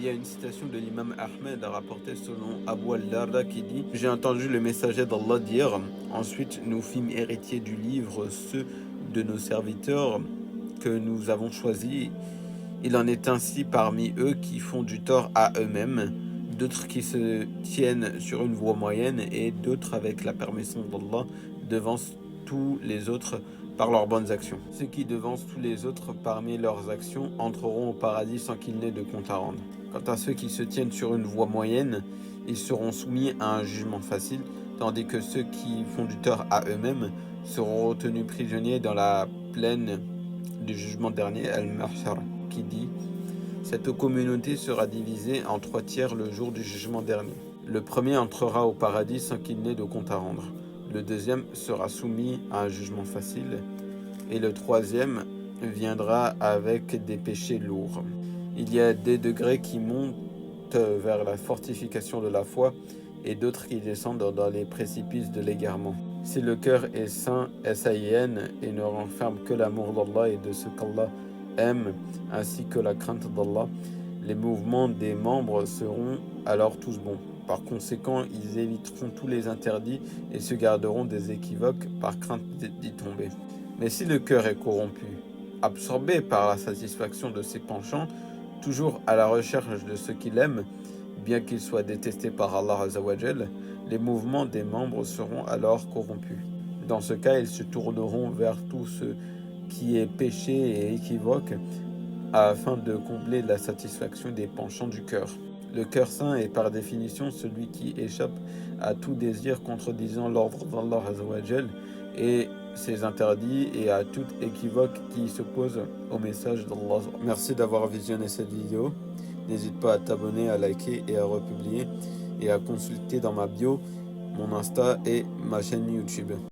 Il y a une citation de l'imam Ahmed rapportée selon Abu al-Darda qui dit: J'ai entendu le messager d'Allah dire: Ensuite, nous fîmes héritiers du livre ceux de nos serviteurs que nous avons choisis. Il en est ainsi parmi eux qui font du tort à eux-mêmes, d'autres qui se tiennent sur une voie moyenne et d'autres, avec la permission d'Allah, devancent tous les autres par leurs bonnes actions. Ceux qui devancent tous les autres parmi leurs actions entreront au paradis sans qu'il n'ait de compte à rendre. Quant à ceux qui se tiennent sur une voie moyenne, ils seront soumis à un jugement facile, tandis que ceux qui font du tort à eux-mêmes seront retenus prisonniers dans la plaine du jugement dernier, Al-Mahshar, qui dit: Cette communauté sera divisée en 3 tiers le jour du jugement dernier. Le premier entrera au paradis sans qu'il n'ait de compte à rendre. Le deuxième sera soumis à un jugement facile. Et le troisième viendra avec des péchés lourds. Il y a des degrés qui montent vers la fortification de la foi et d'autres qui descendent dans les précipices de l'égarement. Si le cœur est sain, S-A-I-N, et ne renferme que l'amour d'Allah et de ce qu'Allah aime, ainsi que la crainte d'Allah, les mouvements des membres seront alors tous bons. Par conséquent, ils éviteront tous les interdits et se garderont des équivoques par crainte d'y tomber. Mais si le cœur est corrompu, absorbé par la satisfaction de ses penchants, toujours à la recherche de ce qu'il aime, bien qu'il soit détesté par Allah Azzawajal, les mouvements des membres seront alors corrompus. Dans ce cas, ils se tourneront vers tout ce qui est péché et équivoque, afin de combler la satisfaction des penchants du cœur. Le cœur saint est par définition celui qui échappe à tout désir contredisant l'ordre d'Allah Azzawajal et ses interdits, et à tout équivoque qui s'oppose au message d'Allah. Merci d'avoir visionné cette vidéo. N'hésite pas à t'abonner, à liker et à republier, et à consulter dans ma bio mon Insta et ma chaîne YouTube.